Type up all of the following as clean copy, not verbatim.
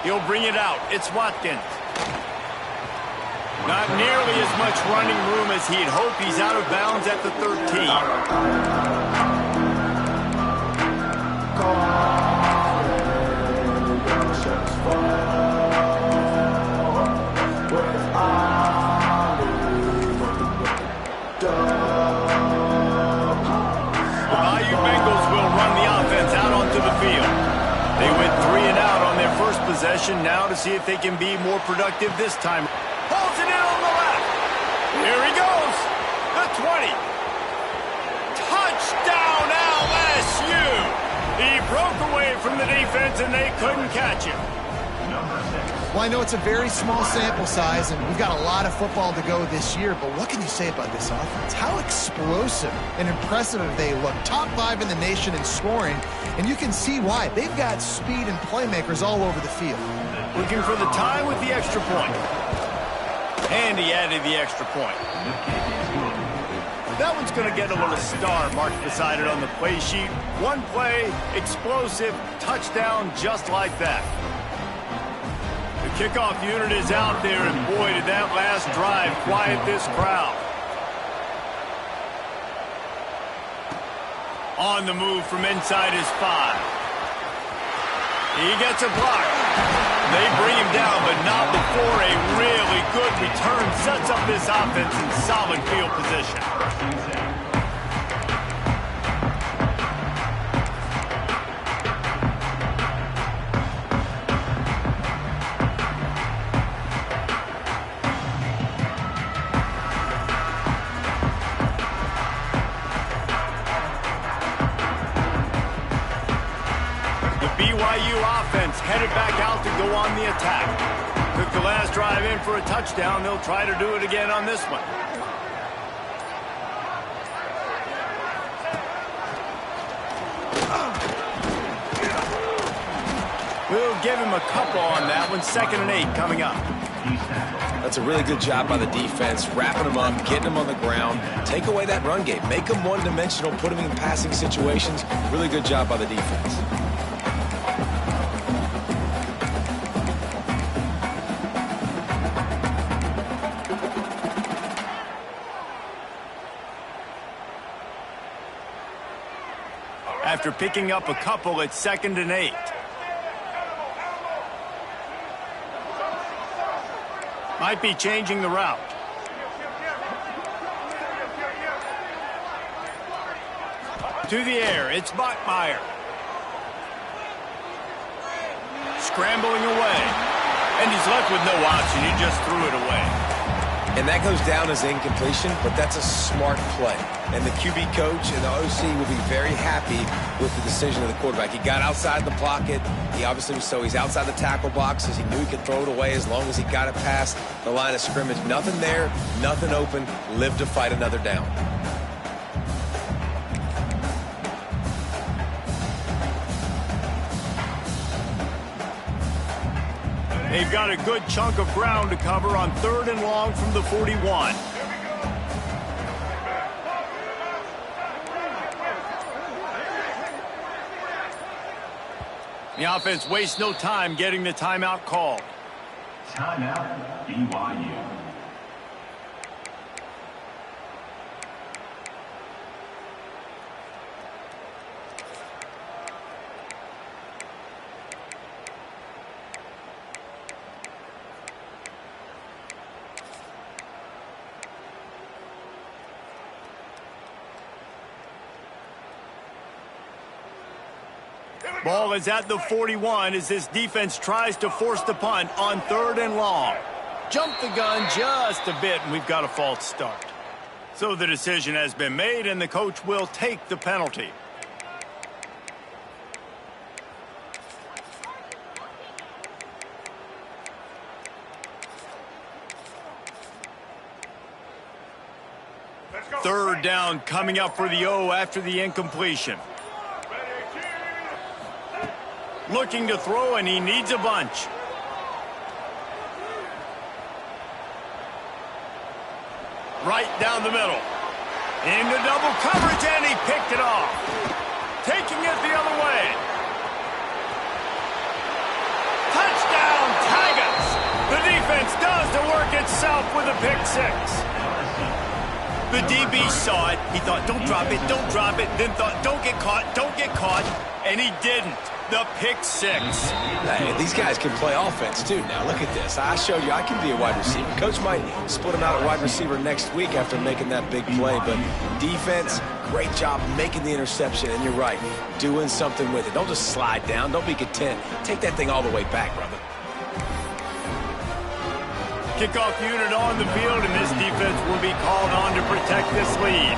He'll bring it out. It's Watkins. Not nearly as much running room as he'd hoped. He's out of bounds at the 13. The Bayou Bengals will run the offense out onto the field. They went 3 and out on their first possession. Now to see if they can be more productive this time. Pulls it in on the left. Here he goes. The 20. Touchdown LSU. He broke away from the defense and they couldn't catch him. Well, I know it's a very small sample size, and we've got a lot of football to go this year, but what can you say about this offense? How explosive and impressive they look. Top 5 in the nation in scoring, and you can see why. They've got speed and playmakers all over the field. Looking for the tie with the extra point. And he added the extra point. That one's going to get a little star marked beside it on the play sheet. One play, explosive, touchdown, just like that. The kickoff unit is out there, and boy, did that last drive quiet this crowd. On the move from inside his 5. He gets a block. They bring him down, but not before a really good return sets up this offense in solid field position. BYU offense headed back out to go on the attack. Took the last drive in for a touchdown. They'll try to do it again on this one. We'll give him a couple on that one. 2nd and 8 coming up. That's a really good job by the defense, wrapping them up, getting them on the ground. Take away that run game. Make them one-dimensional, put them in passing situations. Really good job by the defense. After picking up a couple, it's 2nd and 8. Might be changing the route. To the air, it's Bachmeier. Scrambling away. And he's left with no option. He just threw it away. And that goes down as incompletion, but that's a smart play. And the QB coach and the OC will be very happy with the decision of the quarterback. He got outside the pocket. He obviously he's outside the tackle boxes. He knew he could throw it away as long as he got it past the line of scrimmage. Nothing there, nothing open. Live to fight another down. They've got a good chunk of ground to cover on 3rd and long from the 41. The offense wastes no time getting the timeout called. Timeout, BYU. Ball is at the 41 as this defense tries to force the punt on 3rd and long. Jumped the gun just a bit, and we've got a false start. So the decision has been made, and the coach will take the penalty. Third down coming up for the O after the incompletion. Looking to throw, and he needs a bunch. Right down the middle. Into double coverage, and he picked it off. Taking it the other way. Touchdown, The defense does the work itself with a pick six. The DB saw it. He thought, don't drop it, don't drop it. Then thought, don't get caught, and he didn't. The pick six. Hey, these guys can play offense, too. Now, look at this. I showed you I can be a wide receiver. Coach might split him out at wide receiver next week after making that big play. But defense, great job making the interception. And you're right, doing something with it. Don't just slide down. Don't be content. Take that thing all the way back, brother. Kickoff unit on the field, and this defense will be called on to protect this lead.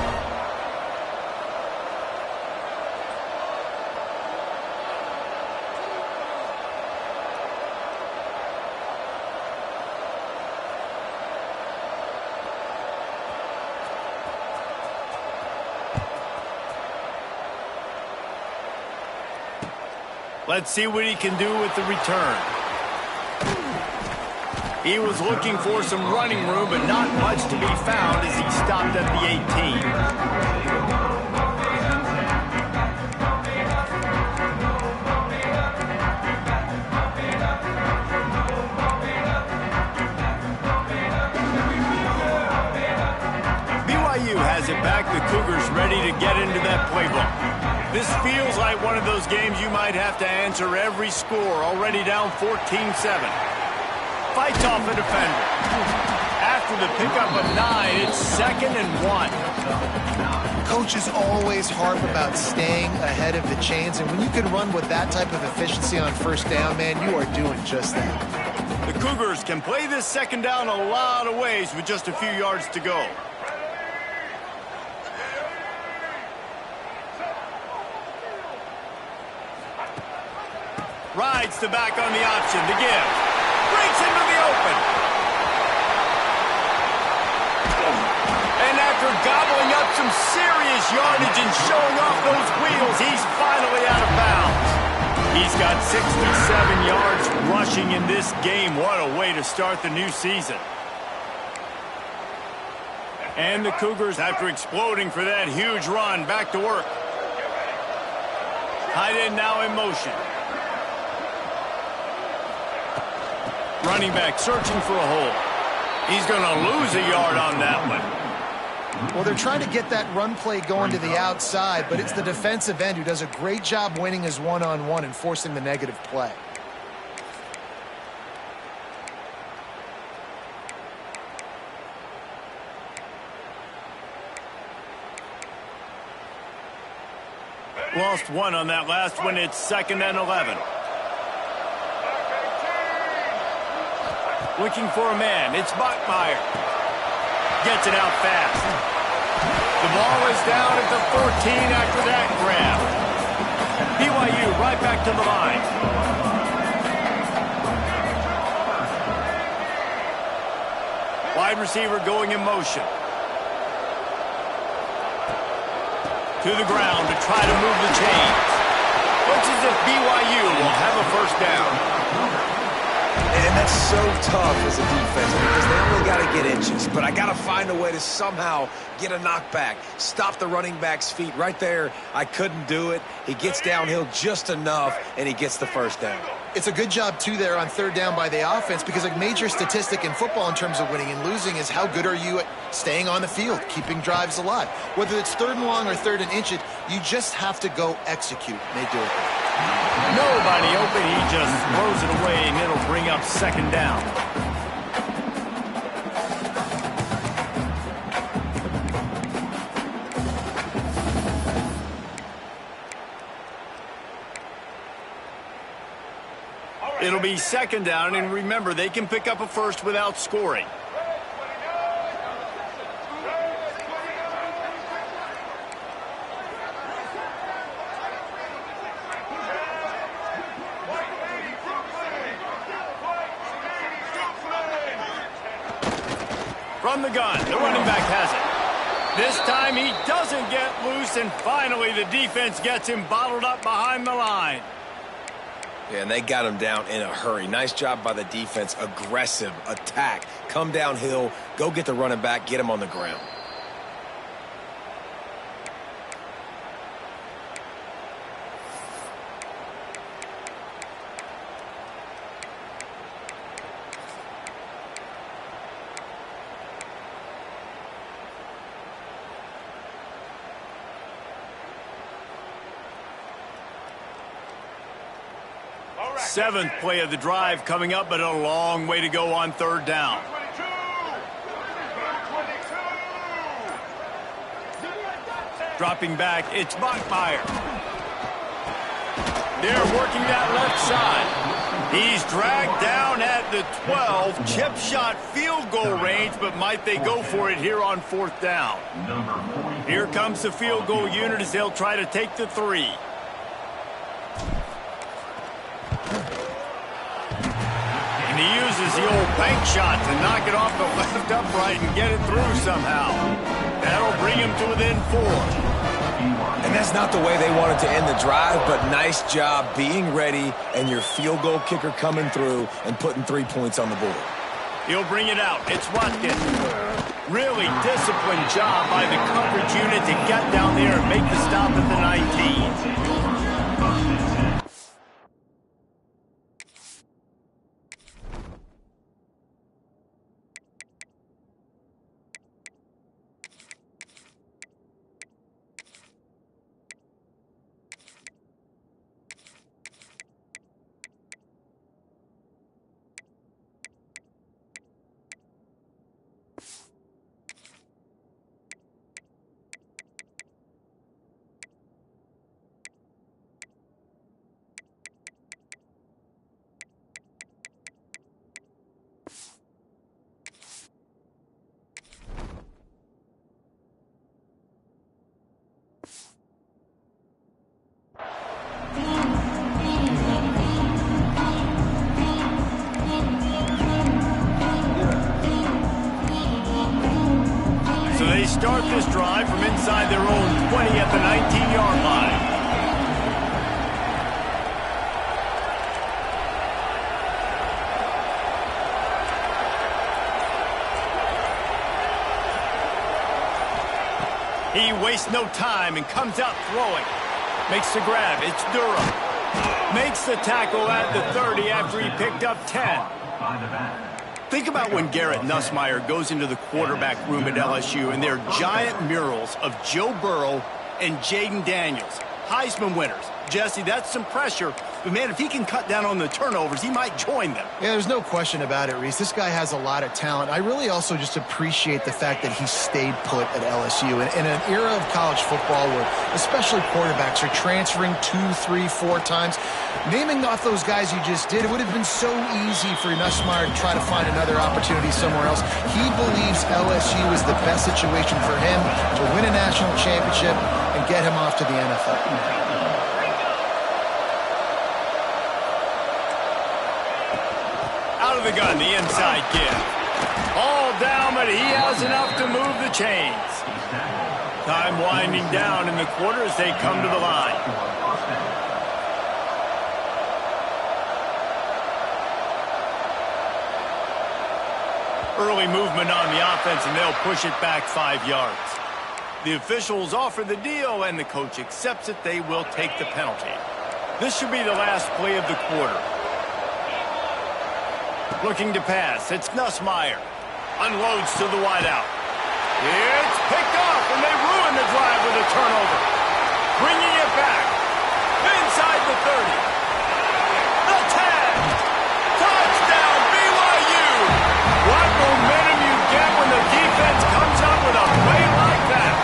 Let's see what he can do with the return. He was looking for some running room, but not much to be found as he stopped at the 18. BYU has it back. The Cougars ready to get into that playbook. This feels like one of those games you might have to answer every score. Already down 14-7. Fights off a defender. After the pickup of 9, it's 2nd and 1. Coaches always harp about staying ahead of the chains, and when you can run with that type of efficiency on first down, man, you are doing just that. The Cougars can play this second down a lot of ways with just a few yards to go. Rides the back on the option to give. Breaks into the open. And after gobbling up some serious yardage and showing off those wheels, he's finally out of bounds. He's got 67 yards rushing in this game. What a way to start the new season. And the Cougars, after exploding for that huge run, back to work. Tight end now in motion. Running back searching for a hole. He's going to lose a yard on that one. Well, they're trying to get that run play going to the outside, but it's the defensive end who does a great job winning his one-on-one and forcing the negative play. Lost one on that last one. It's 2nd and 11. Looking for a man. It's Bachmeier. Gets it out fast. The ball is down at the 14 after that grab. BYU right back to the line. Wide receiver going in motion. To the ground to try to move the chains. Looks as if BYU will have a first down. And that's so tough as a defense because they only got to get inches. But I got to find a way to somehow get a knockback, stop the running back's feet. Right there, I couldn't do it. He gets downhill just enough, and he gets the first down. It's a good job, too, there on 3rd down by the offense because a major statistic in football in terms of winning and losing is how good are you at staying on the field, keeping drives alive. Whether it's 3rd and long or 3rd and inches, you just have to go execute. And they do it. Nobody open. He just throws it away, and it'll bring up 2nd down. It'll be 2nd down, and remember, they can pick up a first without scoring. From the gun, the running back has it. This time he doesn't get loose, and finally the defense gets him bottled up behind the line. Yeah, and they got him down in a hurry. Nice job by the defense. Aggressive attack. Come downhill, go get the running back, get him on the ground. Seventh play of the drive coming up, but a long way to go on third down. Dropping back, it's Bachmeier. They're working that left side. He's dragged down at the 12. Chip shot field goal range, but might they go for it here on fourth down? Here comes the field goal unit as they'll try to take the 3. And he uses the old bank shot to knock it off the left upright and get it through somehow. That'll bring him to within 4. And that's not the way they wanted to end the drive, but nice job being ready and your field goal kicker coming through and putting 3 points on the board. He'll bring it out. It's Watkins. Really disciplined job by the coverage unit to get down there and make the stop at the 19. Start this drive from inside their own 20 at the 19-yard line. He wastes no time and comes out throwing. Makes the grab. It's Durham. Makes the tackle at the 30 after he picked up 10. Think about when Garrett Nussmeier goes into the quarterback room at LSU and there are giant murals of Joe Burrow and Jaden Daniels, Heisman winners. Jesse, that's some pressure. But, man, if he can cut down on the turnovers, he might join them. Yeah, there's no question about it, Reese. This guy has a lot of talent. I really also just appreciate the fact that he stayed put at LSU. In an era of college football where especially quarterbacks are transferring 2, 3, 4 times, naming off those guys you just did, it would have been so easy for Nussmeier to try to find another opportunity somewhere else. He believes LSU is the best situation for him to win a national championship and get him off to the NFL. Out of the gun, the inside give. All down, but he has enough to move the chains. Time winding down in the quarter as they come to the line. Early movement on the offense, and they'll push it back 5 yards. The officials offer the deal, and the coach accepts it. They will take the penalty. This should be the last play of the quarter. Looking to pass. It's Nussmeier. Unloads to the wideout. It's picked off, and they ruin the drive with a turnover. Bringing it back. Inside the 30. The 10. Touchdown, BYU. What momentum you get when the defense comes up with a play like that.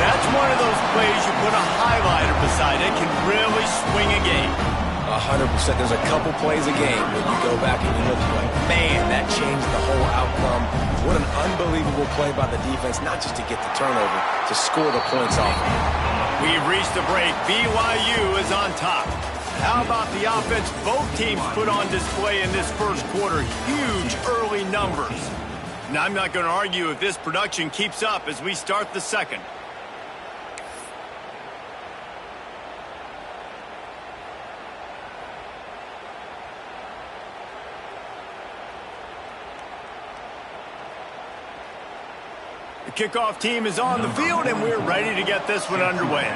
That's one of those plays you put a highlighter beside it, can really swing a game. 100%. There's a couple plays a game when you go back and you look like, man, that changed the whole outcome. What an unbelievable play by the defense, not just to get the turnover, to score the points off. We've reached the break. BYU is on top. How about the offense both teams put on display in this first quarter? Huge early numbers. Now, I'm not going to argue if this production keeps up as we start the second. The kickoff team is on the field, and we're ready to get this one underway.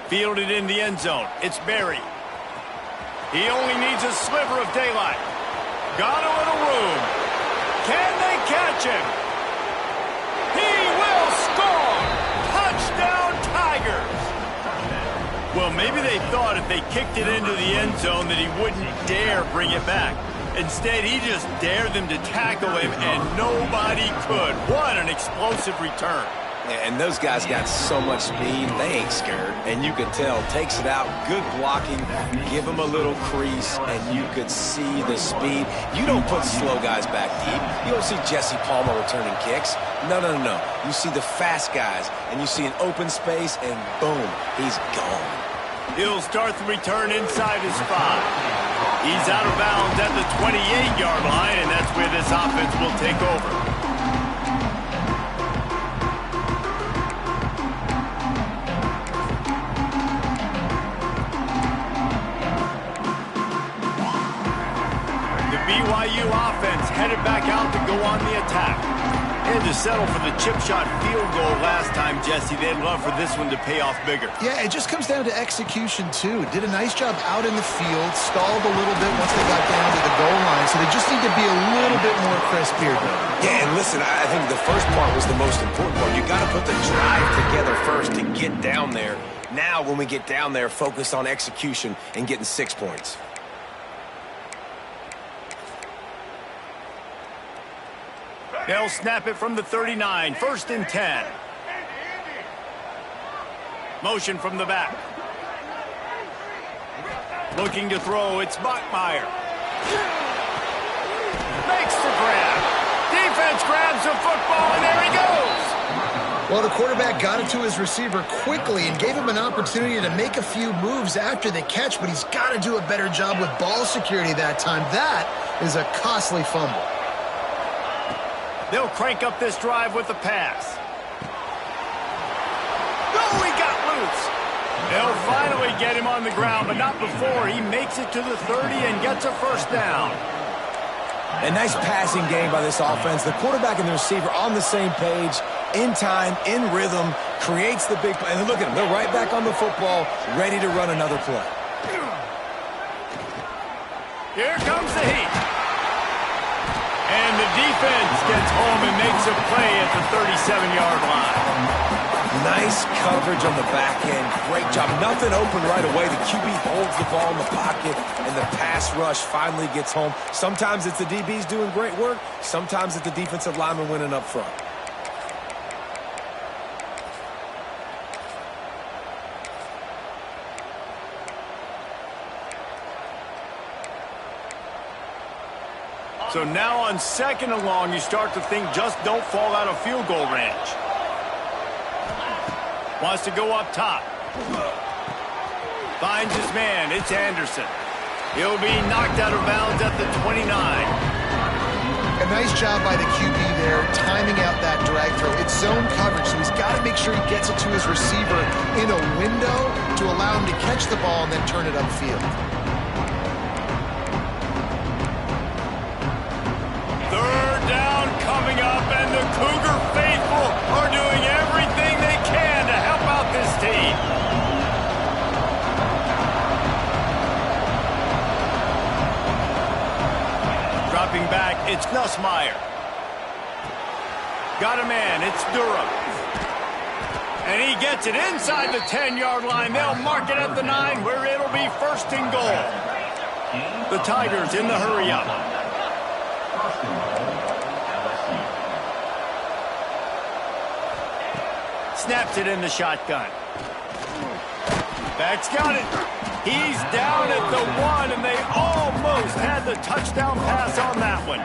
Fielded in the end zone. It's Berry. He only needs a sliver of daylight. Got a little room. Can they catch him? He will score! Touchdown, Tigers! Well, maybe they thought if they kicked it into the end zone that he wouldn't dare bring it back. Instead, he just dared them to tackle him, and nobody could. What an explosive return. And those guys got so much speed, they ain't scared. And you can tell, takes it out, good blocking, give him a little crease, and you could see the speed. You don't put slow guys back deep. You don't see Jesse Palmer returning kicks. No. You see the fast guys, and you see an open space, and boom, he's gone. He'll start the return inside his 5. He's out of bounds at the 28-yard line, and that's where this offense will take over. BYU offense headed back out to go on the attack. They had to settle for the chip shot field goal last time, Jesse. They'd love for this one to pay off bigger. Yeah, it just comes down to execution, too. Did a nice job out in the field, stalled a little bit once they got down to the goal line, so they just need to be a little bit more crisp here. Yeah, and listen, I think the first part was the most important part. You got to put the drive together first to get down there. Now, when we get down there, focus on execution and getting 6 points. They'll snap it from the 39, 1st and 10. Motion from the back. Looking to throw, it's Bachmeier. Makes the grab. Defense grabs the football, and there he goes. Well, the quarterback got it to his receiver quickly and gave him an opportunity to make a few moves after the catch, but he's got to do a better job with ball security that time. That is a costly fumble. They'll crank up this drive with the pass. Oh, he got loose. They'll finally get him on the ground, but not before he makes it to the 30 and gets a first down. A nice passing game by this offense. The quarterback and the receiver on the same page, in time, in rhythm, creates the big play. And look at them. They're right back on the football, ready to run another play. Here comes the heat. And the defense gets home and makes a play at the 37-yard line. Nice coverage on the back end. Great job. Nothing open right away. The QB holds the ball in the pocket, and the pass rush finally gets home. Sometimes it's the DBs doing great work. Sometimes it's the defensive lineman winning up front. So now on 2nd and long, you start to think just don't fall out of field goal range. Wants to go up top. Finds his man. It's Anderson. He'll be knocked out of bounds at the 29. A nice job by the QB there, timing out that drag throw. It's zone coverage, so he's got to make sure he gets it to his receiver in a window to allow him to catch the ball and then turn it upfield. Coming up, and the Cougar faithful are doing everything they can to help out this team. Dropping back, it's Nussmeier. Got a man, it's Durham. And he gets it inside the 10-yard line. They'll mark it at the 9, where it'll be 1st and goal. The Tigers in the hurry-up. Snaps it in the shotgun. Back's got it. He's down at the 1, and they almost had the touchdown pass on that one.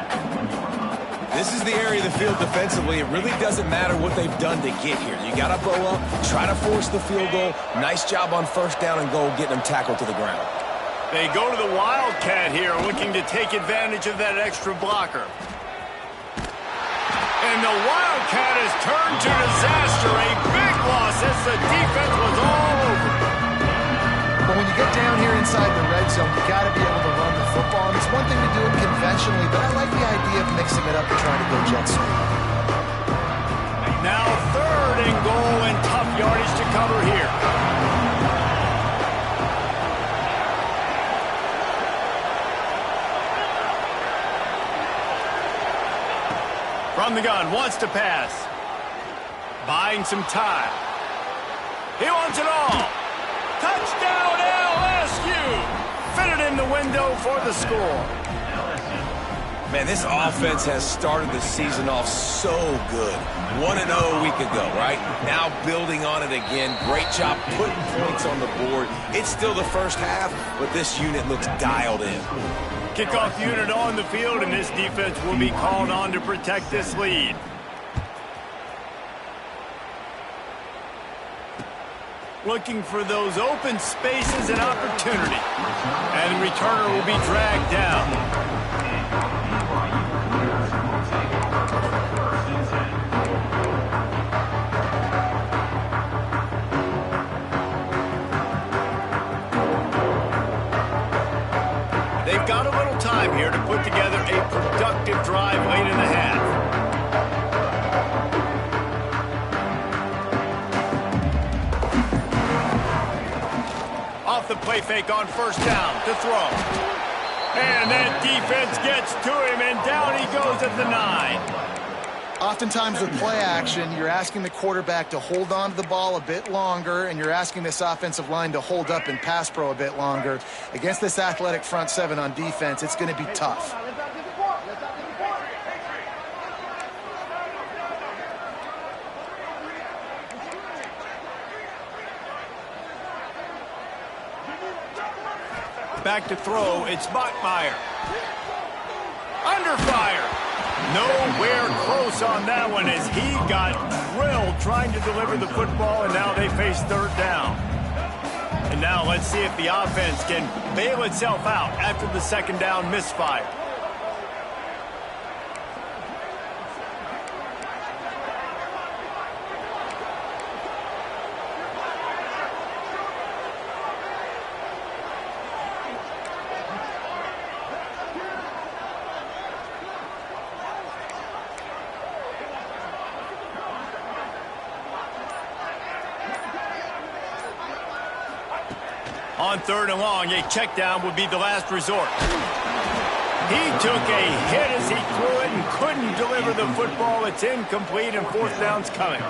This is the area of the field defensively. It really doesn't matter what they've done to get here. You got to bow up, try to force the field goal. Nice job on 1st down and goal, getting them tackled to the ground. They go to the Wildcat here, looking to take advantage of that extra blocker. And the Wildcat has turned to disaster. A big loss as the defense was all over. But when you get down here inside the red zone, you got to be able to run the football. And it's one thing to do it conventionally, but I like the idea of mixing it up and trying to go jet sweep. Now 3rd and goal, and tough yardage to cover here. From the gun, wants to pass. Buying some time. He wants it all. Touchdown LSU! Fitted in the window for the score. Man, this offense has started the season off so good. 1-0 a week ago, right? Now building on it again. Great job putting points on the board. It's still the first half, but this unit looks dialed in. Kickoff unit on the field, and this defense will be called on to protect this lead. Looking for those open spaces and opportunity. And the returner will be dragged down. They've got a little time here to put together a productive drive late in the half. Off the play fake on first down to throw. And that defense gets to him, and down he goes at the 9. Oftentimes with play action, you're asking the quarterback to hold on to the ball a bit longer, and you're asking this offensive line to hold up in pass pro a bit longer. Against this athletic front seven on defense, it's going to be tough. Back to throw, it's Bachmeier. Under fire. Nowhere close on that one as he got drilled trying to deliver the football, and now they face third down. And now let's see if the offense can bail itself out after the second down misfire. On third and long, a check down would be the last resort. He took a hit as he threw it and couldn't deliver the football. It's incomplete, and fourth down's coming.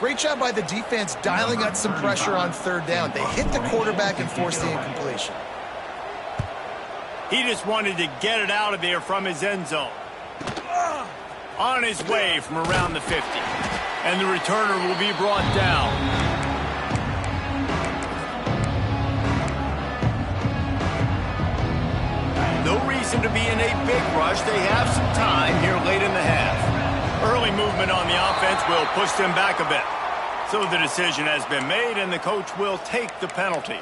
Great job by the defense dialing up some pressure on third down. They hit the quarterback and forced the incompletion. He just wanted to get it out of there from his end zone. On his way from around the 50. And the returner will be brought down. No reason to be in a big rush. They have some time here late in the half. Early movement on the offense will push them back a bit. So the decision has been made, and the coach will take the penalty.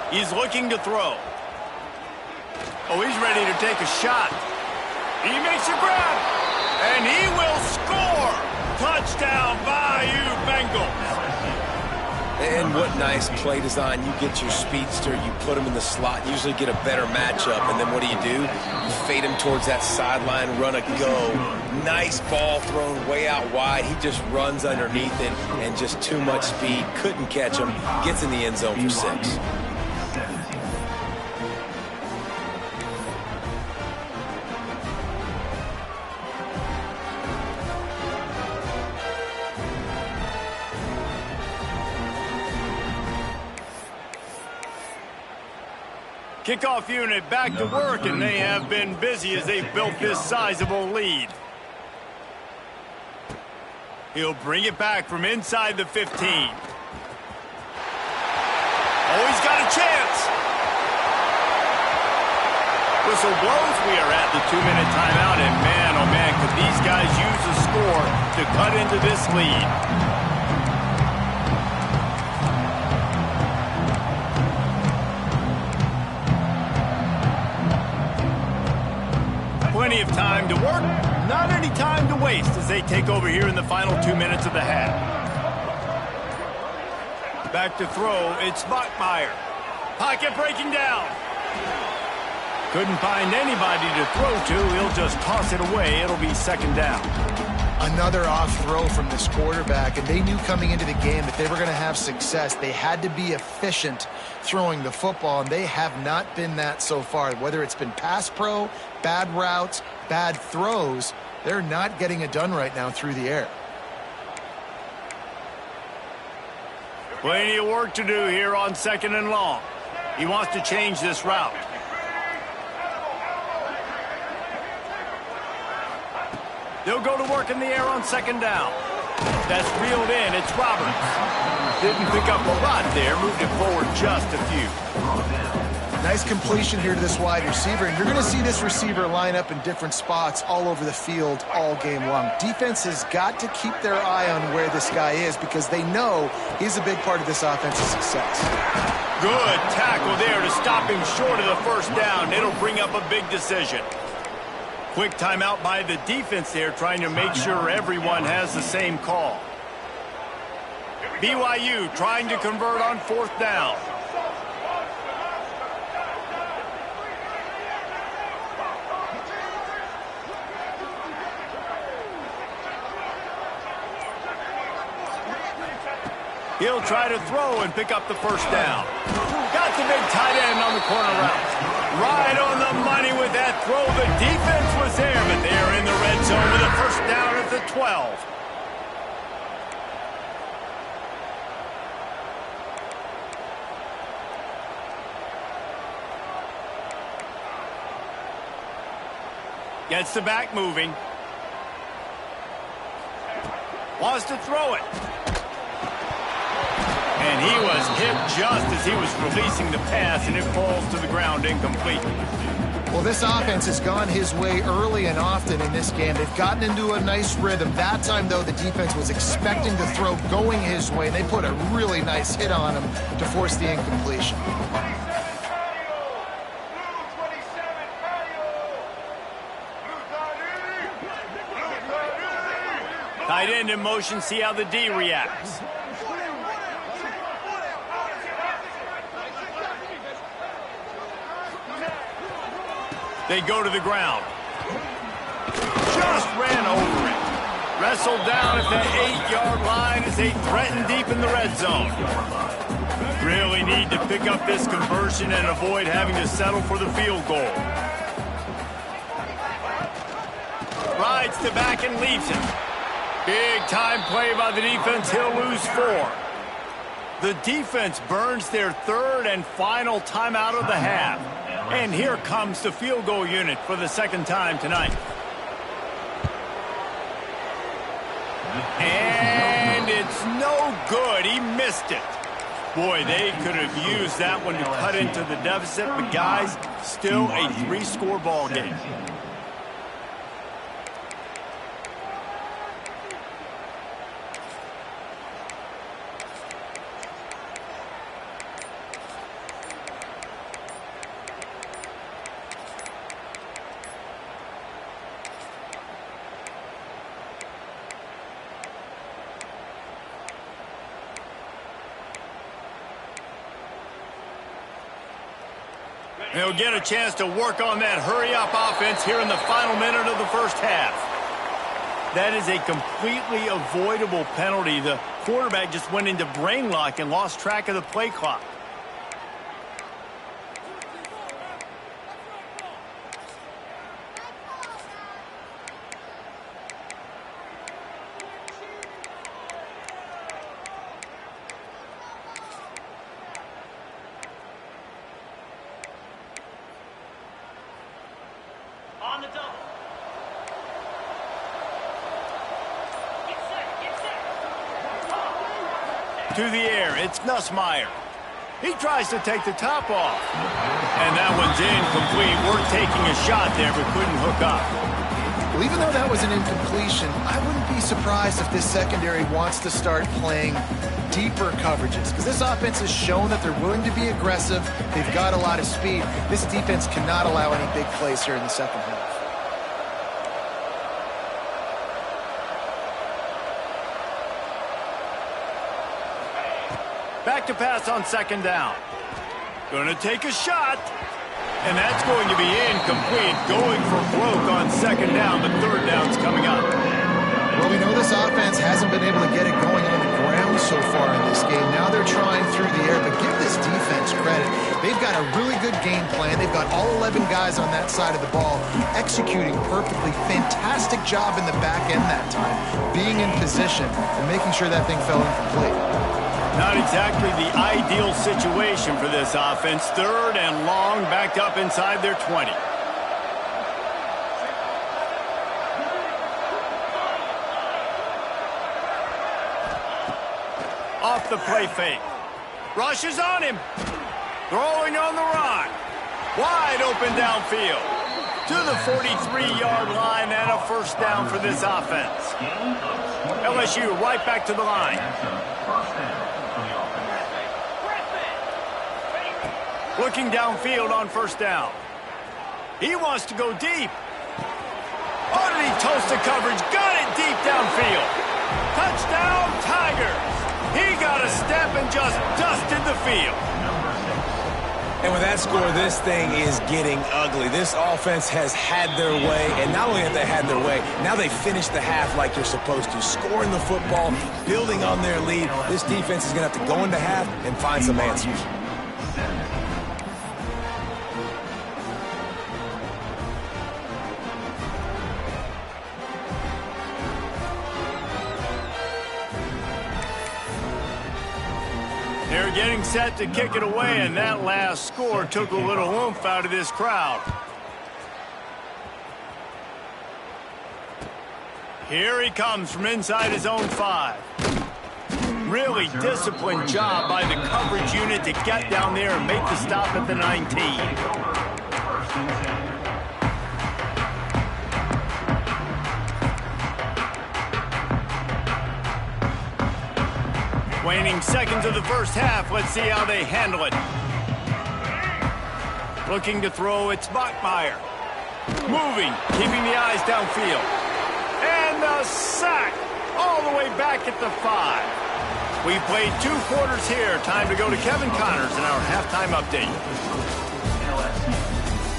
He's looking to throw. Oh, he's ready to take a shot. He makes a grab, and he will score. Touchdown, Bayou Bengals. And what nice play design. You get your speedster, you put him in the slot, usually get a better matchup, and then what do? You fade him towards that sideline, run a go. Nice ball thrown way out wide. He just runs underneath it, and just too much speed. Couldn't catch him. Gets in the end zone for 6. Kickoff unit back to work, and they have been busy as they've built this sizable lead. He'll bring it back from inside the 15. Oh, he's got a chance. Whistle blows. We are at the 2-minute timeout, and man, oh man, could these guys use a score to cut into this lead. Plenty of time to work, not any time to waste as they take over here in the final 2 minutes of the half. Back to throw, it's Bachmeier. Pocket breaking down. Couldn't find anybody to throw to. He'll just toss it away. It'll be second down. Another off throw from this quarterback, and they knew coming into the game that they were going to have success. They had to be efficient throwing the football, and they have not been that so far. Whether it's been pass pro, bad routes, bad throws, they're not getting it done right now through the air. Plenty of work to do here on second and long. He wants to change this route. They'll go to work in the air on second down. That's reeled in. It's Roberts. Didn't pick up a lot there. Moved it forward just a few. Nice completion here to this wide receiver, and you're going to see this receiver line up in different spots all over the field all game long. Defense has got to keep their eye on where this guy is because they know he's a big part of this offense's success. Good tackle there to stop him short of the first down. It'll bring up a big decision. Quick timeout by the defense there, trying to make sure everyone has the same call. BYU trying to convert on fourth down. He'll try to throw and pick up the first down. Got the big tight end on the corner route. Right on the money with that throw. The defense was there, but they're in the red zone with a first down at the 12. Gets the back moving. Wants to throw it. And he was hit just as he was releasing the pass, and it falls to the ground incomplete. Well, this offense has gone his way early and often in this game. They've gotten into a nice rhythm. That time, though, the defense was expecting the throw going his way, and they put a really nice hit on him to force the incompletion. Tight end in motion, see how the D reacts. They go to the ground. Just ran over it. Wrestled down at the 8-yard line as they threaten deep in the red zone. Really need to pick up this conversion and avoid having to settle for the field goal. Rides the back and leaves him. Big time play by the defense. He'll lose 4. The defense burns their third and final timeout of the half. And here comes the field goal unit for the second time tonight. And it's no good. He missed it. Boy, they could have used that one to cut into the deficit, but guys, still a 3-score ball game. They'll get a chance to work on that hurry-up offense here in the final minute of the first half. That is a completely avoidable penalty. The quarterback just went into brain lock and lost track of the play clock. On the double. To the air, it's Nussmeier. He tries to take the top off. And that one's incomplete. We're taking a shot there, but couldn't hook up. Well, even though that was an incompletion, I wouldn't be surprised if this secondary wants to start playing deeper coverages, because this offense has shown that they're willing to be aggressive. They've got a lot of speed. This defense cannot allow any big plays here in the second half. back to pass on second down. Going to take a shot. And that's going to be incomplete. Going for broke on second down. The third down's coming up. Well, we know this offense hasn't been able to get it going on the ground so far in this game. Now they're trying through the air, but give this defense credit. They've got a really good game plan. They've got all 11 guys on that side of the ball executing perfectly. Fantastic job in the back end that time, being in position and making sure that thing fell incomplete. Not exactly the ideal situation for this offense. Third and long, backed up inside their 20. Off the play fake. Rushes on him. Throwing on the run. Wide open downfield. To the 43-yard line and a first down for this offense. LSU right back to the line. Looking downfield on first down. He wants to go deep. Oh, did he toast the coverage? Got it deep downfield. Touchdown, Tigers. He got a step and just dusted the field. And with that score, this thing is getting ugly. This offense has had their way, and not only have they had their way, now they finished the half like you're supposed to, scoring the football, building on their lead. This defense is going to have to go into half and find some answers. They're getting set to kick it away, and that last score took a little oomph out of this crowd. Here he comes from inside his own 5. Really disciplined job by the coverage unit to get down there and make the stop at the 19. Waning seconds of the first half. Let's see how they handle it. Looking to throw, it's Bachmeier. Moving, keeping the eyes downfield. And the sack all the way back at the 5. We've played 2 quarters here. Time to go to Kevin Connors in our halftime update. LSU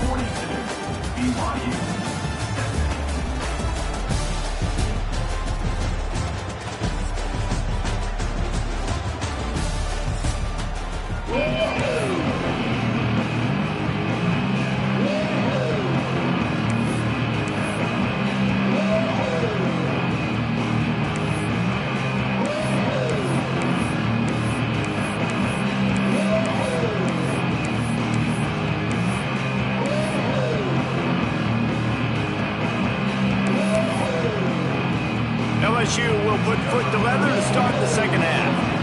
42, BYU. LSU will put foot to leather to start the second half.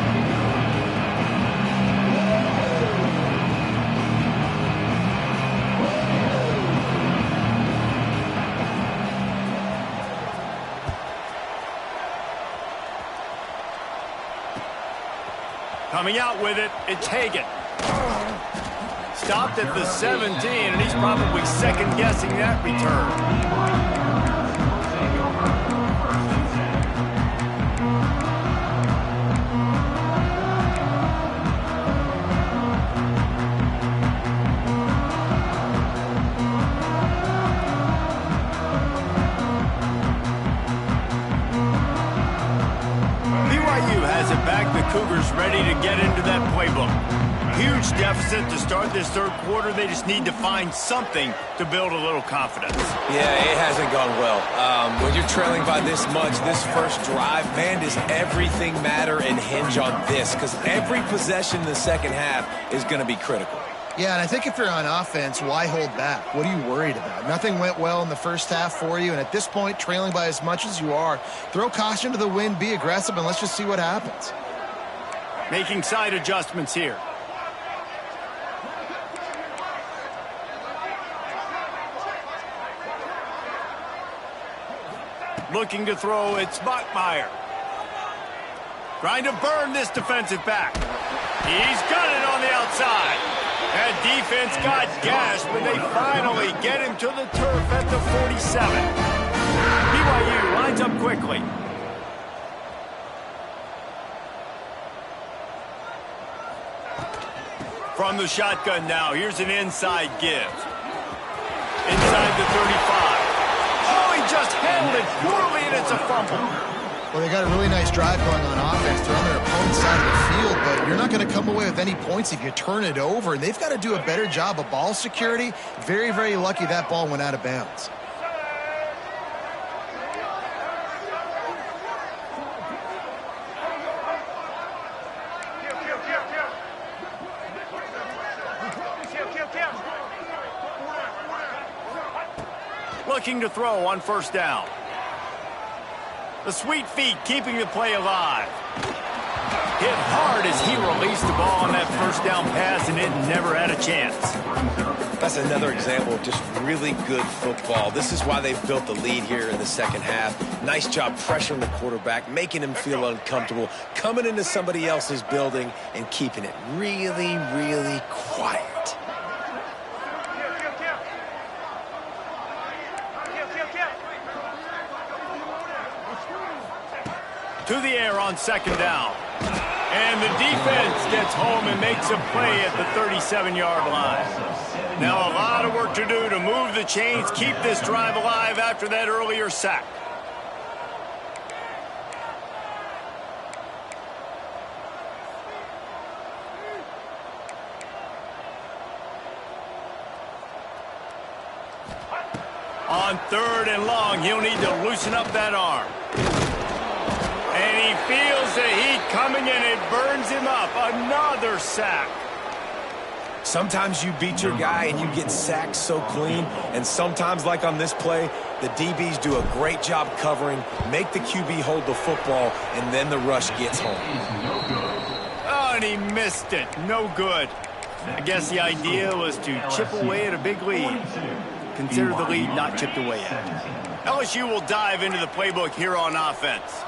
Coming out with it, it's Hagan. Stopped at the 17, and he's probably second-guessing that return. Cougars ready to get into that playbook. Huge deficit to start this third quarter. They just need to find something to build a little confidence. Yeah, it hasn't gone well. When you're trailing by this much, this first drive, man, does everything matter and hinge on this? Because every possession in the second half is going to be critical. Yeah, and I think if you're on offense, why hold back? What are you worried about? Nothing went well in the first half for you, and at this point, trailing by as much as you are, throw caution to the wind, be aggressive, and let's just see what happens. Making side adjustments here. Looking to throw, it's Bachmeier. Trying to burn this defensive back. He's got it on the outside. That defense got gashed when they finally get him to the turf at the 47. BYU lines up quickly. From the shotgun now, here's an inside give. Inside the 35. Oh, he just handled it poorly, and it's a fumble. Well, they got a really nice drive going on offense. They're on their opponent's side of the field, but you're not going to come away with any points if you turn it over. And they've got to do a better job of ball security. Very, very lucky that ball went out of bounds. Looking to throw on first down. The sweet feet keeping the play alive. Hit hard as he released the ball on that first down pass, and it never had a chance. That's another example of just really good football. This is why they've built the lead here in the second half. Nice job pressuring the quarterback, making him feel uncomfortable, coming into somebody else's building and keeping it really, really quiet. To the air on second down. And the defense gets home and makes a play at the 37-yard line. Now a lot of work to do to move the chains, keep this drive alive after that earlier sack. On third and long, he'll need to loosen up that arm. And he feels the heat coming, and it burns him up. Another sack. Sometimes you beat your guy and you get sacked so clean, and sometimes, like on this play, the DBs do a great job covering, make the QB hold the football, and then the rush gets home. Oh, and he missed it. No good. I guess the idea was to chip away at a big lead. Consider the lead not chipped away at. LSU will dive into the playbook here on offense.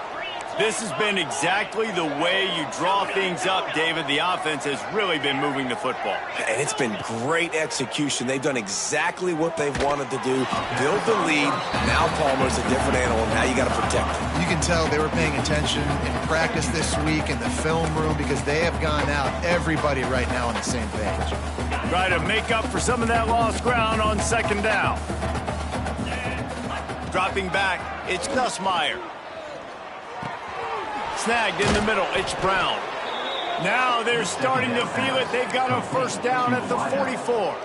This has been exactly the way you draw things up, David. The offense has really been moving the football. And it's been great execution. They've done exactly what they've wanted to do. Build the lead. Now Palmer's a different animal. Now you got to protect him. You can tell they were paying attention in practice this week in the film room because they have gone out, everybody right now on the same page. Try to make up for some of that lost ground on second down. Dropping back, it's Nussmeier. Snagged in the middle, it's Brown. Now they're starting to feel it. They've got a first down at the 44.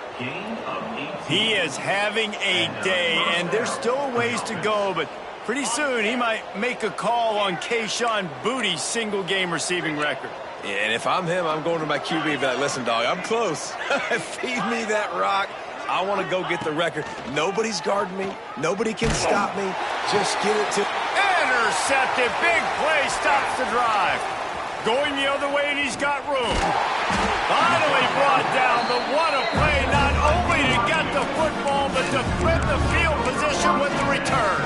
He is having a day, and there's still a ways to go, but pretty soon he might make a call on Kayshon Boutte's single-game receiving record. Yeah, and if I'm him, I'm going to my QB and be like, listen, dog, I'm close. Feed me that rock. I want to go get the record. Nobody's guarding me. Nobody can stop me. Just get it to... Intercepted. Big play stops the drive. Going the other way, and he's got room. Finally brought down, but what a play, not only to get the football, but to flip the field position with the return.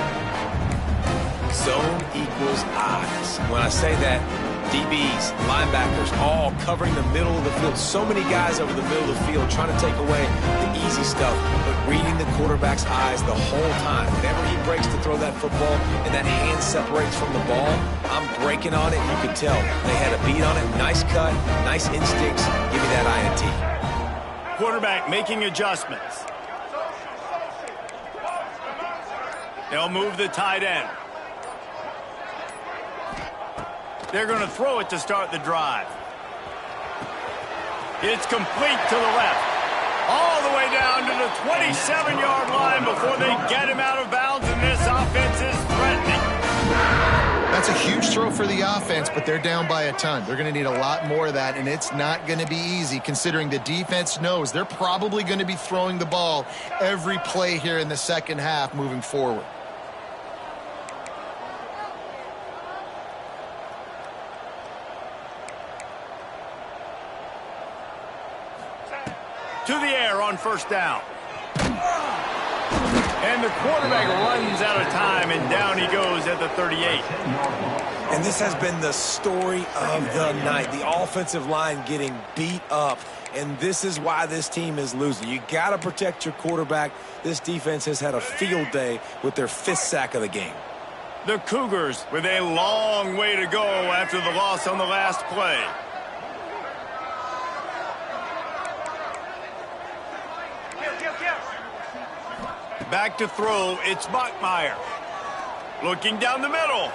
Zone equals eyes. When I say that, DBs, linebackers, all covering the middle of the field. So many guys over the middle of the field trying to take away the easy stuff, but reading the quarterback's eyes the whole time. Whenever he breaks to throw that football and that hand separates from the ball, I'm breaking on it. You can tell they had a beat on it. Nice cut, nice instincts. Give me that INT. Quarterback making adjustments. They'll move the tight end. They're going to throw it to start the drive. It's complete to the left. All the way down to the 27-yard line before they get him out of bounds, and this offense is threatening. That's a huge throw for the offense, but they're down by a ton. They're going to need a lot more of that, and it's not going to be easy considering the defense knows they're probably going to be throwing the ball every play here in the second half moving forward. To the air on first down. And the quarterback runs out of time, and down he goes at the 38. And this has been the story of the night. The offensive line getting beat up, and this is why this team is losing. You got to protect your quarterback. This defense has had a field day with their 5th sack of the game. The Cougars with a long way to go after the loss on the last play. Back to throw, it's Bachmeier. Looking down the middle.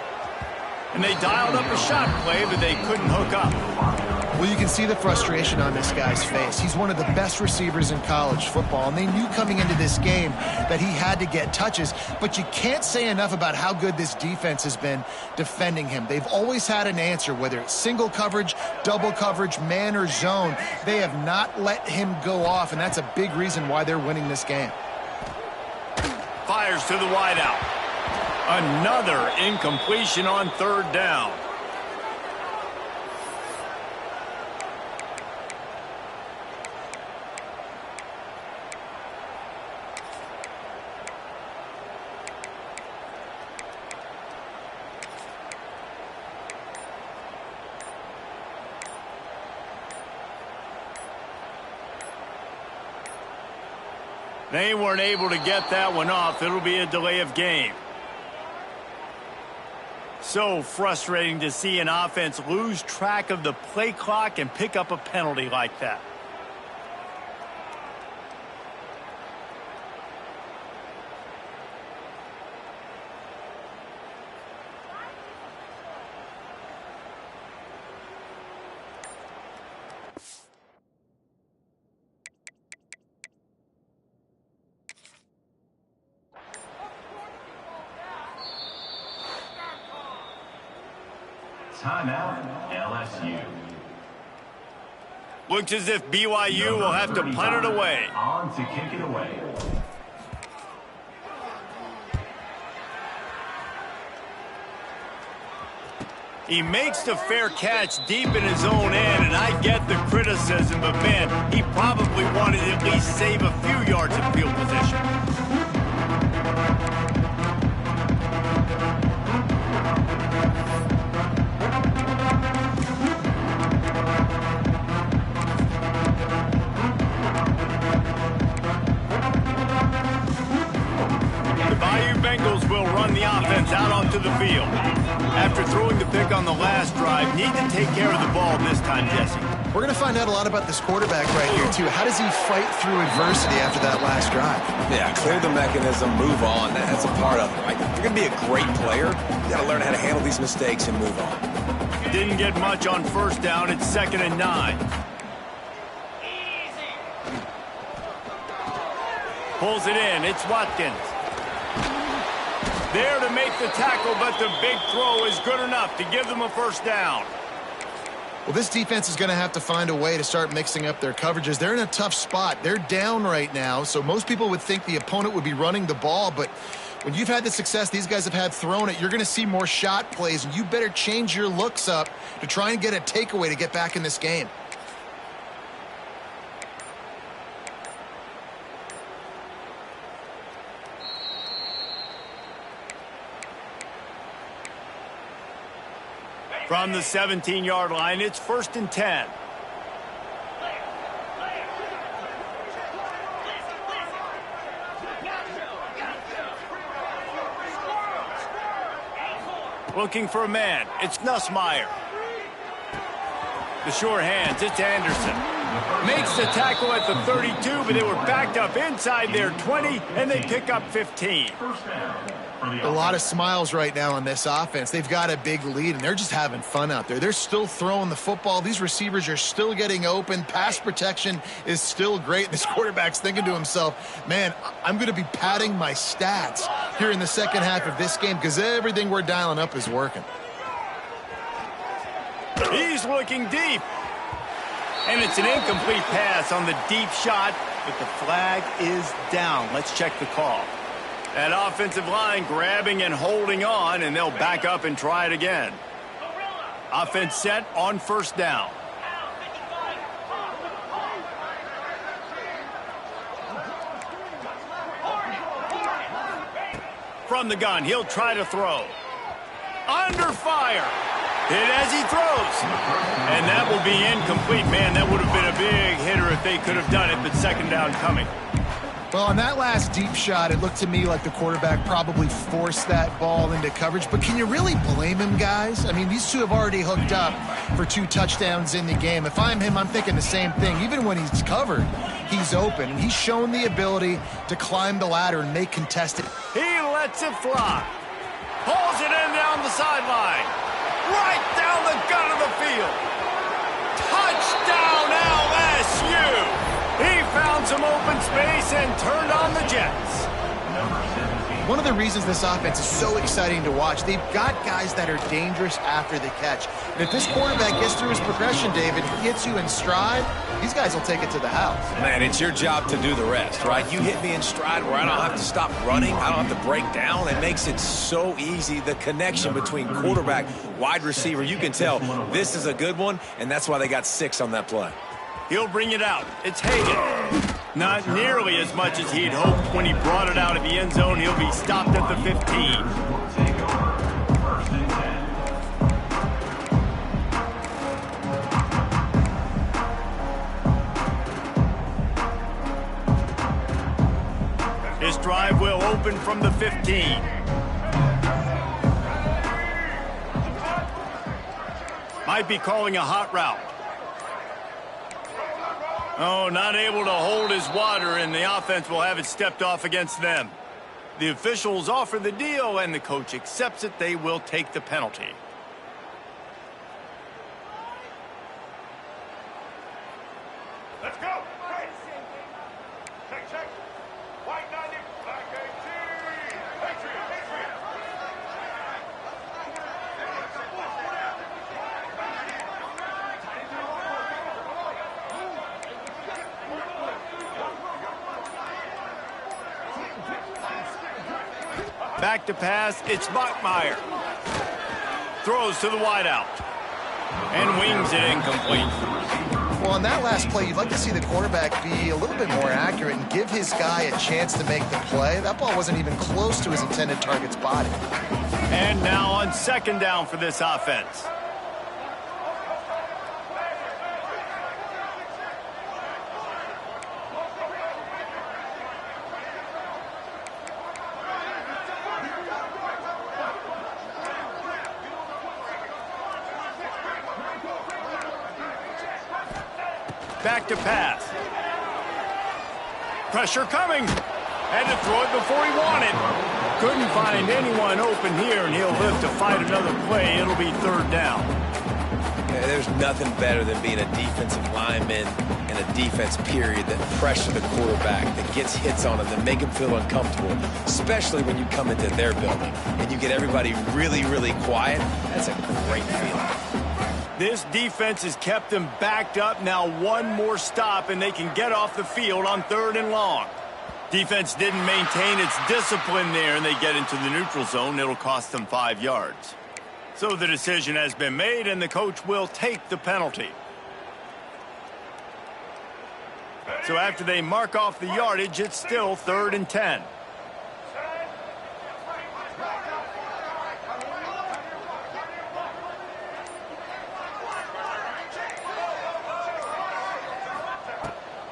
And they dialed up a shot play, but they couldn't hook up. Well, you can see the frustration on this guy's face. He's one of the best receivers in college football, and they knew coming into this game that he had to get touches, but you can't say enough about how good this defense has been defending him. They've always had an answer, whether it's single coverage, double coverage, man or zone. They have not let him go off, and that's a big reason why they're winning this game. Fires to the wideout. Another incompletion on third down. They weren't able to get that one off. It'll be a delay of game. So frustrating to see an offense lose track of the play clock and pick up a penalty like that. Timeout, LSU. Looks as if BYU will have to punt it away. On to kick it away. He makes the fair catch deep in his own end, and I get the criticism, but man, he probably wanted to at least save a few yards of field position. Out onto the field. After throwing the pick on the last drive, need to take care of the ball this time, Jesse. We're going to find out a lot about this quarterback right here, too. How does he fight through adversity after that last drive? Yeah, clear the mechanism, move on. That's a part of it, right? If you're going to be a great player, you got to learn how to handle these mistakes and move on. Didn't get much on first down. It's 2nd and 9. Pulls it in. It's Watkins. There to make the tackle, but the big throw is good enough to give them a first down. Well, this defense is going to have to find a way to start mixing up their coverages. They're in a tough spot. They're down right now, so most people would think the opponent would be running the ball, but when you've had the success these guys have had throwing it, you're going to see more shot plays, and you better change your looks up to try and get a takeaway to get back in this game. From the 17-yard line, it's 1st and 10. Looking for a man. It's Nussmeier. The sure hands. It's Anderson. Makes the tackle at the 32, but they were backed up inside their 20, and they pick up 15. A lot of smiles right now on this offense. They've got a big lead, and they're just having fun out there. They're still throwing the football. These receivers are still getting open. Pass protection is still great. This quarterback's thinking to himself, man, I'm going to be padding my stats here in the second half of this game because everything we're dialing up is working. He's looking deep. And it's an incomplete pass on the deep shot, but the flag is down. Let's check the call. That offensive line grabbing and holding on, and they'll back up and try it again. Offense set on first down. From the gun, he'll try to throw. Under fire. Hit as he throws. And that will be incomplete. Man, that would have been a big hitter if they could have done it, but second down coming. Well, on that last deep shot, it looked to me like the quarterback probably forced that ball into coverage. But can you really blame him, guys? I mean, these two have already hooked up for 2 touchdowns in the game. If I'm him, I'm thinking the same thing. Even when he's covered, he's open. And he's shown the ability to climb the ladder and make contested. He lets it fly. Pulls it in down the sideline. Right down the gut of the field. Touchdown, LSU! He found some open space and turned on the Jets. One of the reasons this offense is so exciting to watch, they've got guys that are dangerous after the catch. And if this quarterback gets through his progression, David, gets you in stride, these guys will take it to the house. Man, it's your job to do the rest, right? You hit me in stride where I don't have to stop running. I don't have to break down. It makes it so easy. The connection between quarterback, wide receiver, you can tell this is a good one, and that's why they got 6 on that play. He'll bring it out. It's Hagan. Not nearly as much as he'd hoped. When he brought it out of the end zone, he'll be stopped at the 15. Take over. First and 10. This drive will open from the 15. Might be calling a hot route. Oh, not able to hold his water, and the offense will have it stepped off against them. The officials offer the deal, and the coach accepts it. They will take the penalty. Let's go. Check, check. White 90, black 18. Patriot. Back to pass, it's Bachmeier. Throws to the wideout. And wings it incomplete. Well, on that last play, you'd like to see the quarterback be a little bit more accurate and give his guy a chance to make the play. That ball wasn't even close to his intended target's body. And now on 2nd down for this offense. Back to pass. Pressure coming. Had to throw it before he wanted. Couldn't find anyone open here, and he'll live to fight another play. It'll be 3rd down. Yeah, there's nothing better than being a defensive lineman and a defense period that pressure the quarterback, that gets hits on him, that make him feel uncomfortable, especially when you come into their building and you get everybody really, really quiet. That's a great feeling. This defense has kept them backed up. Now one more stop, and they can get off the field on 3rd and long. Defense didn't maintain its discipline there, and they get into the neutral zone. It'll cost them 5 yards. So the decision has been made, and the coach will take the penalty. So after they mark off the yardage, it's still 3rd and 10.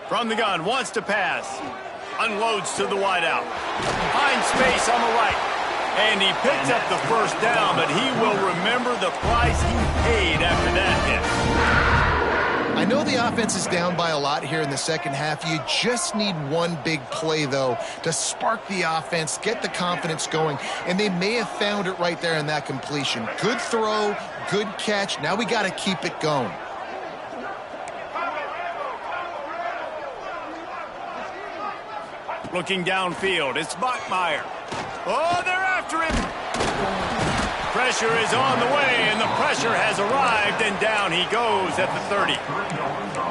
From the gun, wants to pass. Unloads to the wideout. Finds space on the right. And he picks up the 1st down, but he will remember the price he paid after that hit. I know the offense is down by a lot here in the 2nd half. You just need one big play, though, to spark the offense, get the confidence going, and they may have found it right there in that completion. Good throw, good catch. Now we got to keep it going. Looking downfield, it's Bachmeier. Oh, they're after him. Pressure is on the way, and the pressure has arrived, and down he goes at the 30.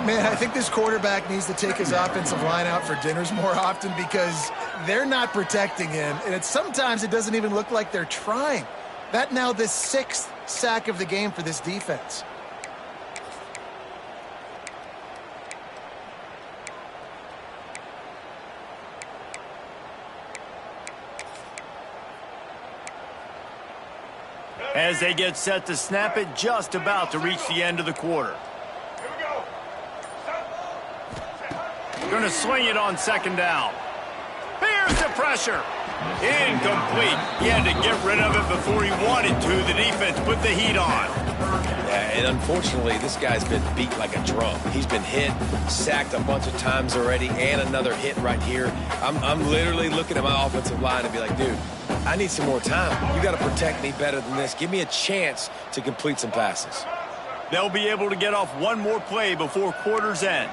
Man, I think this quarterback needs to take his offensive line out for dinners more often because they're not protecting him, and sometimes it doesn't even look like they're trying. That now the 6th sack of the game for this defense. As they get set to snap it, just about to reach the end of the quarter. Here we go. Going to swing it on 2nd down. Here's the pressure. Incomplete. He had to get rid of it before he wanted to. The defense put the heat on. Yeah, and unfortunately, this guy's been beat like a drum. He's been hit, sacked a bunch of times already, and another hit right here. I'm literally looking at my offensive line and be like, dude, I need some more time. You got to protect me better than this. Give me a chance to complete some passes. They'll be able to get off one more play before quarter's end.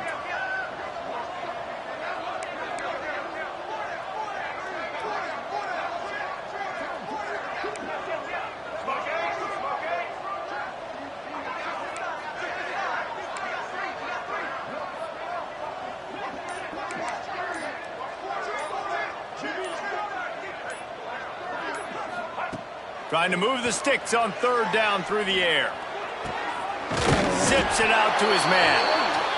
Trying to move the sticks on third down through the air. Zips it out to his man.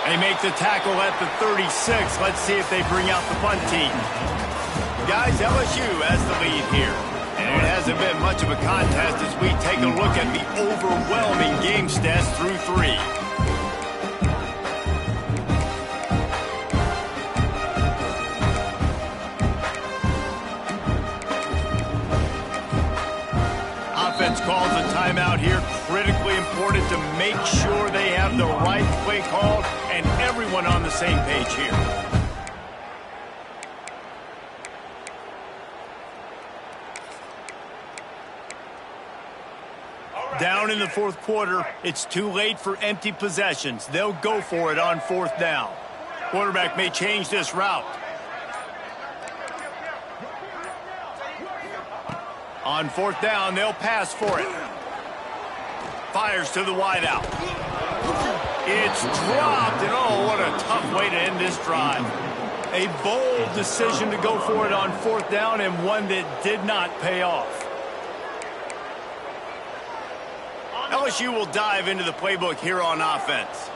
They make the tackle at the 36. Let's see if they bring out the punt team. Guys, LSU has the lead here. And it hasn't been much of a contest as we take a look at the overwhelming game stats through 3. Offense calls a timeout here. Critically important to make sure they have the right play called and everyone on the same page here. Down in the fourth quarter, it's too late for empty possessions. They'll go for it on fourth down. Quarterback may change this route. On fourth down, they'll pass for it. Fires to the wideout. It's dropped, and oh, what a tough way to end this drive. A bold decision to go for it on fourth down, and one that did not pay off. LSU will dive into the playbook here on offense.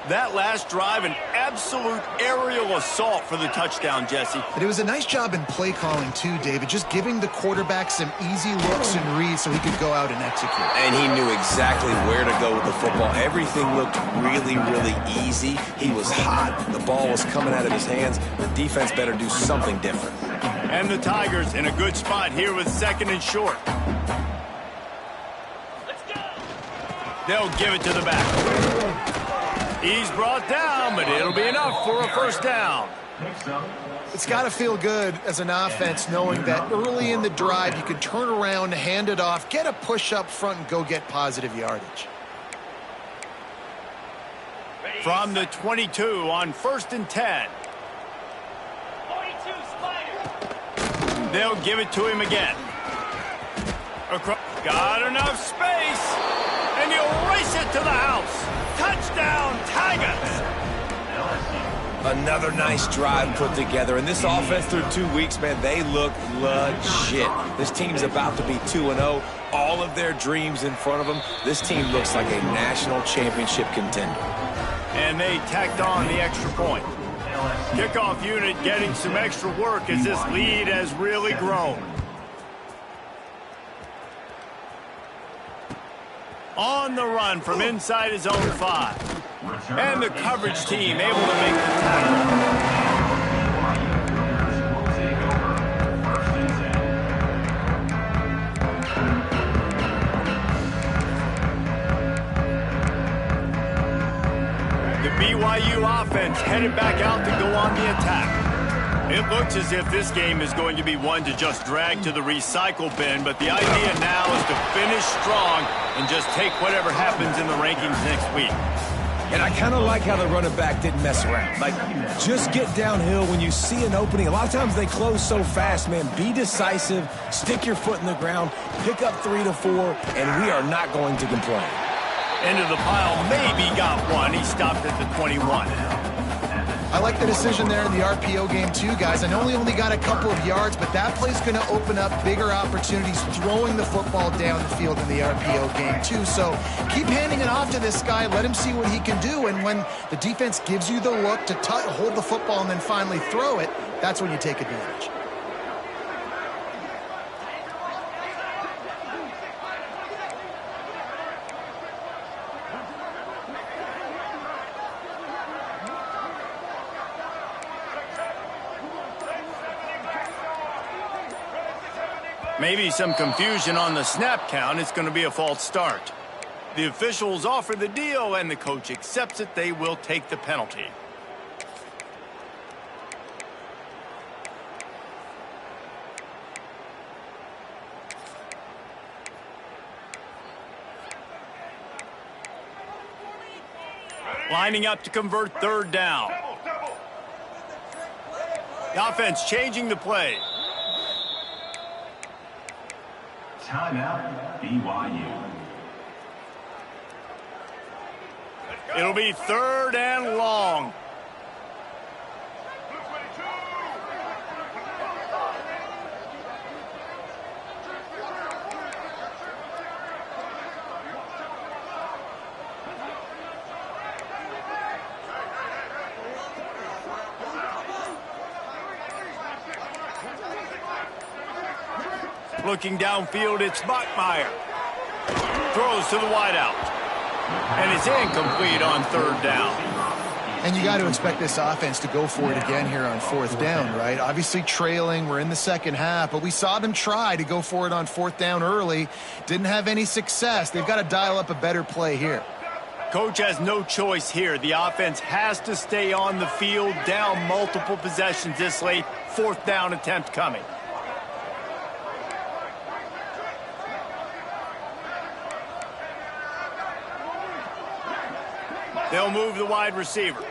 That last drive, an absolute aerial assault for the touchdown, Jesse. But it was a nice job in play calling, too, David, just giving the quarterback some easy looks and reads so he could go out and execute. And he knew exactly where to go with the football. Everything looked really, really easy. He was hot. The ball was coming out of his hands. The defense better do something different. And the Tigers in a good spot here with second and short. They'll give it to the back. He's brought down, but it'll be enough for a first down. It's got to feel good as an offense knowing that early in the drive you can turn around, hand it off, get a push up front, and go get positive yardage. From the 22 on 1st and 10. They'll give it to him again. Got enough space, and he'll race it to the house. Touchdown, Tigers! Another nice drive put together. And this offense through 2 weeks, man, they look legit. This team's about to be 2-0. All of their dreams in front of them. This team looks like a national championship contender. And they tacked on the extra point. Kickoff unit getting some extra work as this lead has really grown. On the run from inside his own 5. And the coverage team able to make the tackle. The BYU offense headed back out to go on the attack. It looks as if this game is going to be one to just drag to the recycle bin, but the idea now is to finish strong and just take whatever happens in the rankings next week. And I kind of like how the running back didn't mess around. Like, just get downhill when you see an opening. A lot of times they close so fast, man. Be decisive, stick your foot in the ground, pick up 3 to 4, and we are not going to complain. Into the pile, maybe got one. He stopped at the 21. I like the decision there in the RPO game too, guys. I know he only got a couple of yards, but that play's going to open up bigger opportunities throwing the football down the field in the RPO game too. So keep handing it off to this guy. Let him see what he can do. And when the defense gives you the look to hold the football and then finally throw it, that's when you take advantage. Maybe some confusion on the snap count. It's going to be a false start. The officials offer the deal, and the coach accepts it. They will take the penalty. Lining up to convert third down. The offense changing the play. Timeout, BYU. It'll be third and long. Looking downfield, it's Bachmeier. Throws to the wideout. And it's incomplete on third down. And you got to expect this offense to go for it again here on fourth down, right? Obviously trailing, we're in the second half, but we saw them try to go for it on fourth down early. Didn't have any success. They've got to dial up a better play here. Coach has no choice here. The offense has to stay on the field, down multiple possessions this late. Fourth down attempt coming. They'll move the wide receiver.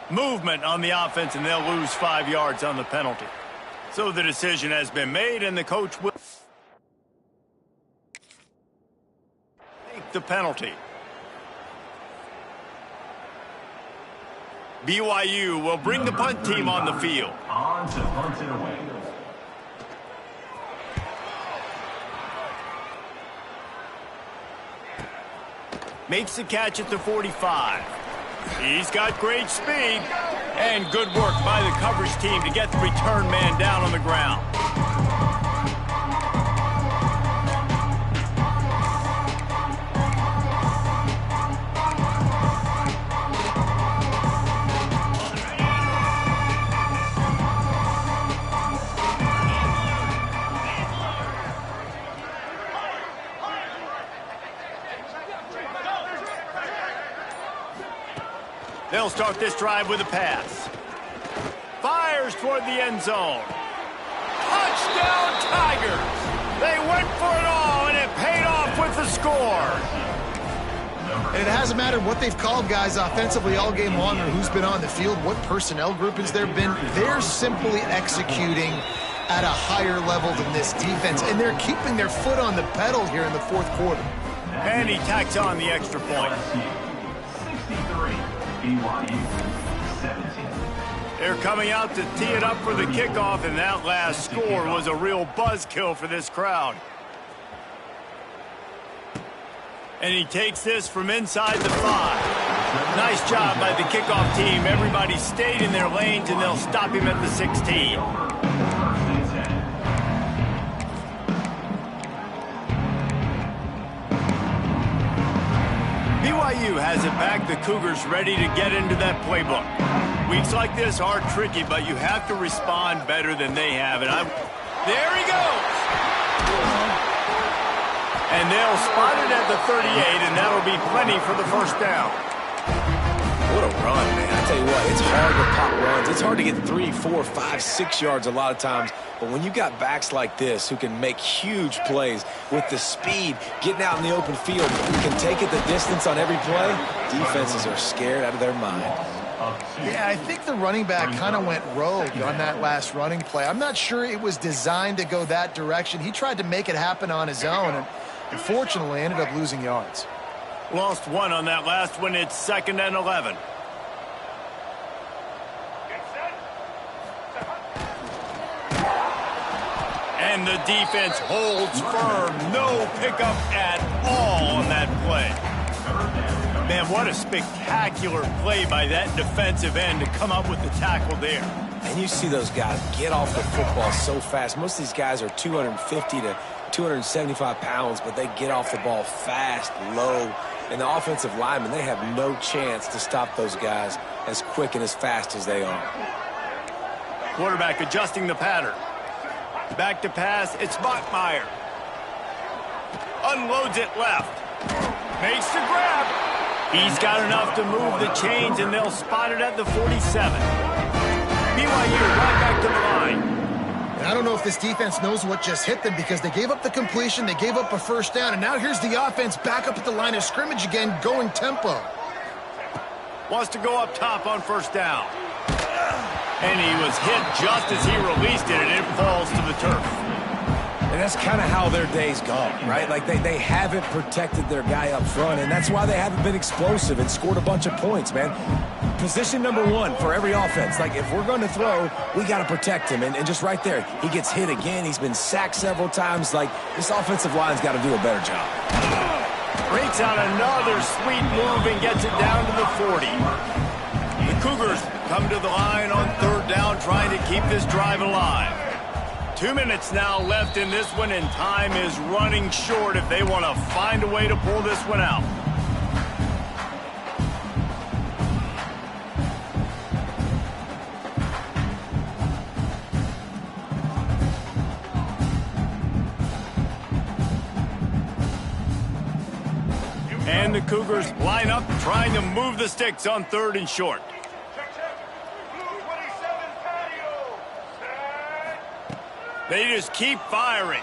Movement on the offense, and they'll lose 5 yards on the penalty. So the decision has been made, and the coach will take the penalty. BYU will bring the punt team on the field. On to punt it away. Makes the catch at the 45. He's got great speed. And good work by the coverage team to get the return man down on the ground. They'll start this drive with a pass. Fires toward the end zone. Touchdown, Tigers! They went for it all, and it paid off with the score. And it hasn't mattered what they've called guys offensively all game long or who's been on the field, what personnel groupings there have been. They're simply executing at a higher level than this defense, and they're keeping their foot on the pedal here in the fourth quarter. And he tacks on the extra point. 63, BYU 17. They're coming out to tee it up for the kickoff, and that last score was a real buzzkill for this crowd. And he takes this from inside the 5. Nice job by the kickoff team. Everybody stayed in their lanes, and they'll stop him at the 16. BYU has it back. The Cougars ready to get into that playbook. Weeks like this are tricky, but you have to respond better than they have. And there he goes. And they'll spot it at the 38, and that'll be plenty for the first down. What a run, man. I tell you what, it's hard to pop runs. It's hard to get 3, 4, 5, 6 yards a lot of times. But when you got backs like this who can make huge plays with the speed, getting out in the open field, who can take it the distance on every play, defenses are scared out of their mind. Yeah, I think the running back kind of went rogue on that last running play. I'm not sure it was designed to go that direction. He tried to make it happen on his own, and unfortunately ended up losing yards. Lost 1 on that last one. It's 2nd and 11. And the defense holds firm. No pickup at all on that play. Man, what a spectacular play by that defensive end to come up with the tackle there. And you see those guys get off the football so fast. Most of these guys are 250 to 275 pounds, but they get off the ball fast, low, And the offensive linemen, they have no chance to stop those guys as quick and as fast as they are. Quarterback adjusting the pattern. Back to pass, it's Bachmeier. Unloads it left. Makes the grab. He's got enough to move the chains, and they'll spot it at the 47. BYU right back to the line. And I don't know if this defense knows what just hit them because they gave up the completion, they gave up a first down, and now here's the offense back up at the line of scrimmage again, going tempo. Wants to go up top on first down. And he was hit just as he released it, and it falls to the turf. And that's kind of how their day's gone, right? Like they haven't protected their guy up front, and that's why they haven't been explosive and scored a bunch of points, man. Position number one for every offense. Like, if we're going to throw, we got to protect him. And just right there, he gets hit again. He's been sacked several times. Like, this offensive line's got to do a better job. Breaks out another sweet move and gets it down to the 40. The Cougars come to the line on third down, trying to keep this drive alive. 2 minutes now left in this one, and time is running short if they want to find a way to pull this one out. And the Cougars line up, trying to move the sticks on third and short. They just keep firing.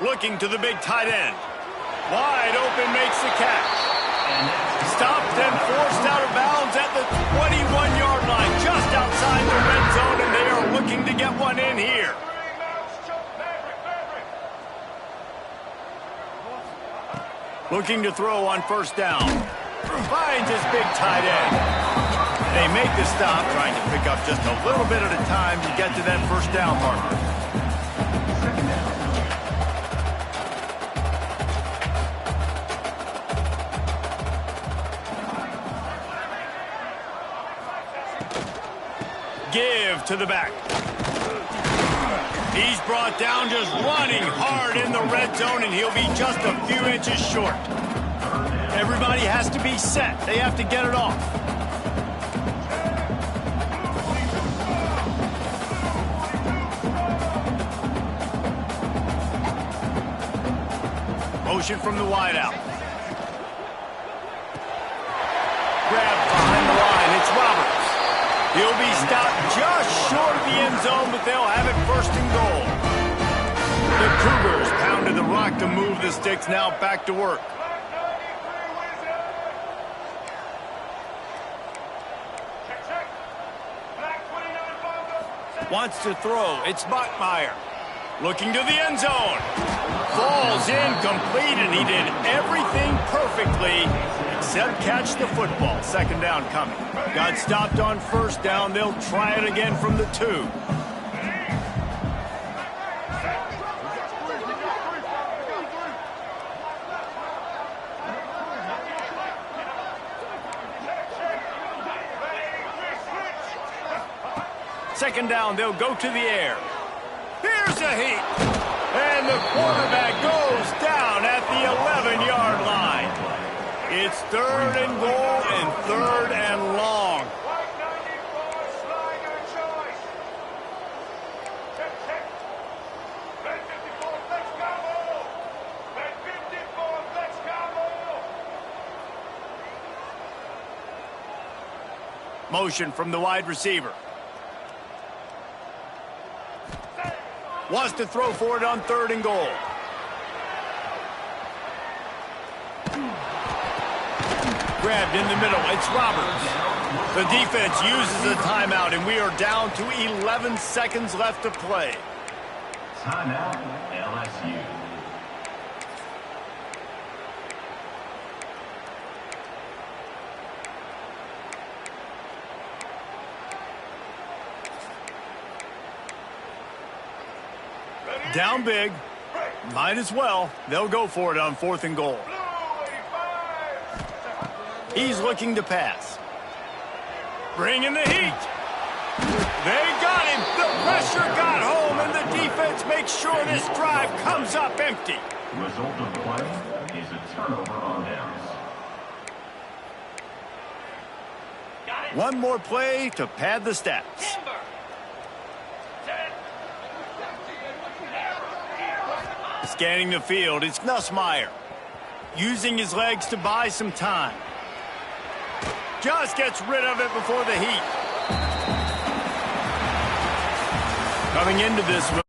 Looking to the big tight end. Wide open, makes the catch. Stopped and forced out of bounds at the 21-yard line, just outside the red zone, and they are looking to get one in here. Looking to throw on first down. Finds his big tight end. They make the stop, trying to pick up just a little bit at a time to get to that first down marker. Give to the back. He's brought down, just running hard in the red zone, and he'll be just a few inches short. Everybody has to be set. They have to get it off. Motion from the wideout. Grab behind the line. It's Roberts. He'll be stopped just short of the end zone, but they'll have it first and goal. The Cougars pounded the rock to move the sticks, now back to work. Wants to throw. It's Bachmeier. Looking to the end zone. Falls incomplete, and he did everything perfectly except catch the football. Second down coming. Got stopped on first down. They'll try it again from the 2. Second down, they'll go to the air. Here's a heat. And the quarterback goes down at the 11-yard line. It's third and goal and third and long. Motion from the wide receiver. Wants to throw for it on third and goal. Grabbed in the middle. It's Roberts. The defense uses a timeout, and we are down to 11 seconds left to play. Timeout, LSU. Down big. Might as well. They'll go for it on fourth and goal. He's looking to pass. Bringing the heat. They got him. The pressure got home, and the defense makes sure this drive comes up empty. Result of play is a turnover on downs. One more play to pad the stats. Scanning the field, it's Nussmeier. Using his legs to buy some time. Just gets rid of it before the heat. Coming into this one.